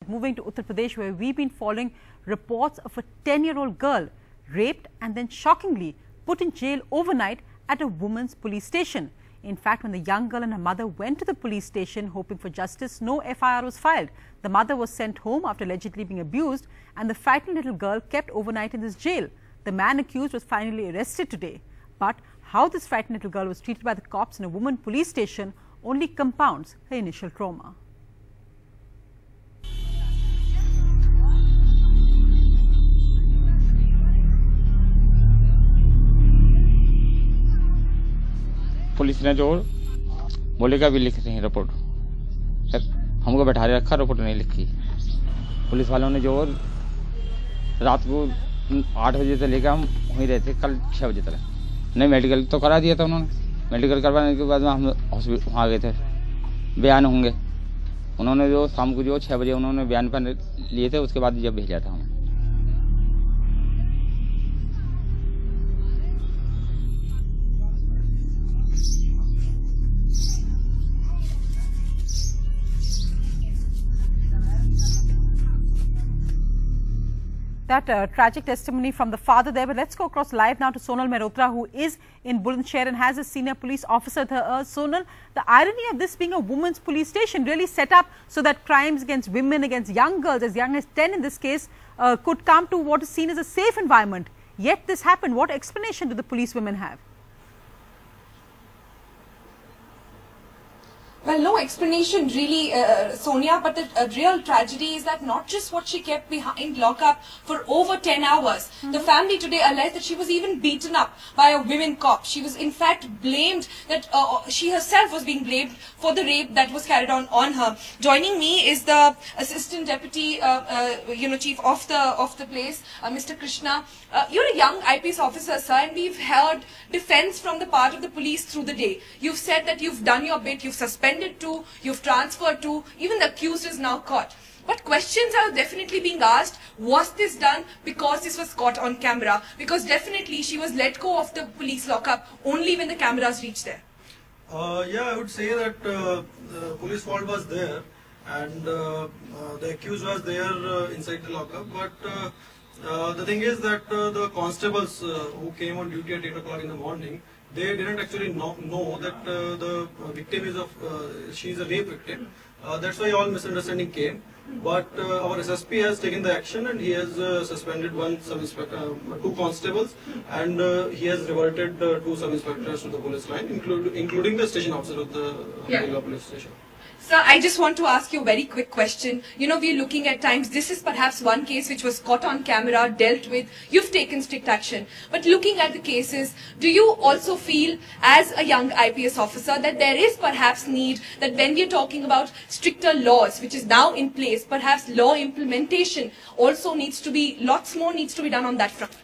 Moving to Uttar Pradesh, where we've been following reports of a 10-year-old girl raped and then shockingly put in jail overnight at a women's police station. In fact, when the young girl and her mother went to the police station hoping for justice, no FIR was filed. The mother was sent home after allegedly being abused, and the frightened little girl kept overnight in this jail. The man accused was finally arrested today. But how this frightened little girl was treated by the cops in a women's police station only compounds her initial trauma. Police ने जो बोलेगा भी लिख रही report, हमको बैठा रखा, report नहीं लिखी। पुलिस वालों ने जो रात को 8 बजे से लेकर हम वहीं रहे थे, कल 6 बजे तक। नहीं, मेडिकल तो करा दिया था उन्होंने। मेडिकल करवाने के बाद हम हॉस्पिटल वहाँ गए थे, बयान होंगे। उन्होंने जो शाम को जो 6 बजे उन्होंने बयान पर लिए थे, उसके बाद जब भेजा था हमें। That tragic testimony from the father there. But let's go across live now to Sonal Mehrotra, who is in Bulandshahr and has a senior police officer there. Sonal, the irony of this being a women's police station, really set up so that crimes against women, against young girls, as young as 10 in this case, could come to what is seen as a safe environment. Yet this happened. What explanation do the police women have? Well, no explanation really, Sonia, but the real tragedy is that not just what she kept behind lockup for over 10 hours. The family today alleged that she was even beaten up by a women cop. She was in fact blamed that she herself was being blamed for the rape that was carried on her. Joining me is the assistant deputy, chief of the place, Mr. Krishna. You're a young IPS officer, sir, and we've heard defense from the part of the police through the day. You've said that you've done your bit, you've suspended to, you've transferred to, even the accused is now caught. But questions are definitely being asked. Was this done because this was caught on camera? Because definitely she was let go of the police lockup only when the cameras reached there. Yeah, I would say that the police fault was there and the accused was there inside the lockup. But the thing is that the constables who came on duty at 8 o'clock in the morning, they didn't actually know that the victim is she is a rape victim. That's why all misunderstanding came. But our SSP has taken the action and he has suspended two constables, and he has reverted 2 sub-inspectors to the police line, including the station officer of the police station. Sir, I just want to ask you a very quick question. You know, we're looking at times, this is perhaps one case which was caught on camera, dealt with, you've taken strict action. But looking at the cases, do you also feel as a young IPS officer that there is perhaps need that when we're talking about stricter laws, which is now in place, perhaps law implementation also needs to be, lots more needs to be done on that front?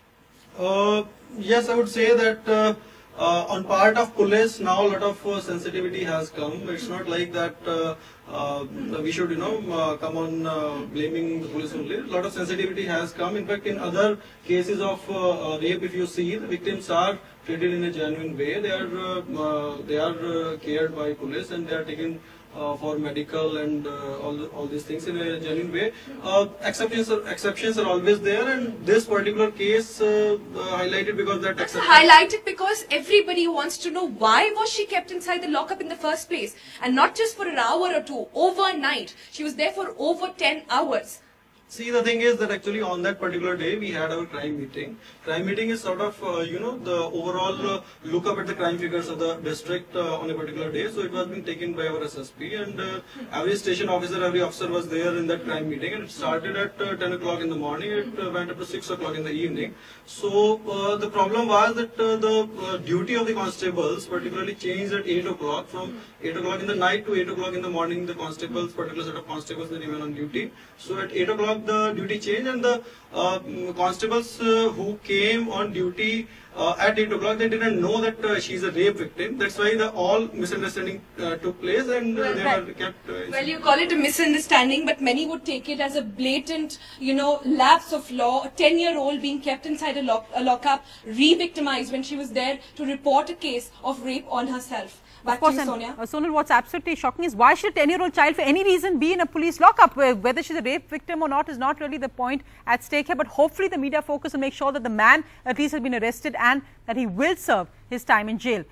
Yes, I would say that on part of police now a lot of sensitivity has come. It's not like that we should come on blaming the police only. A lot of sensitivity has come. In fact, in other cases of rape, if you see, the victims are treated in a genuine way. They are cared by police and they are taken for medical and all these things in a genuine way. Exceptions are always there, and this particular case highlighted because that exception. Highlighted because everybody wants to know why was she kept inside the lockup in the first place, and not just for an hour or two, overnight. She was there for over 10 hours. See, the thing is that actually on that particular day we had our crime meeting. Crime meeting is sort of, the overall look up at the crime figures of the district on a particular day. So it was being taken by our SSP, and every station officer, every officer was there in that crime meeting, and it started at 10 o'clock in the morning. It went up to 6 o'clock in the evening. So the problem was that the duty of the constables particularly changed at 8 o'clock. From 8 o'clock in the night to 8 o'clock in the morning, the constables, particular set of constables, they remain on duty. So at 8 o'clock the duty changed, and the constables who came on duty at 8 o'clock, they didn't know that she's a rape victim. That's why all misunderstanding took place, and they were kept. Well, you call it a misunderstanding, but many would take it as a blatant, lapse of law. A 10-year-old being kept inside a lockup, re-victimized when she was there to report a case of rape on herself. Back to you, Sonia. Sonal, what's absolutely shocking is why should a 10-year-old child for any reason be in a police lockup? Whether she's a rape victim or not is not really the point at stake here, but hopefully the media focus will make sure that the man at least has been arrested and that he will serve his time in jail.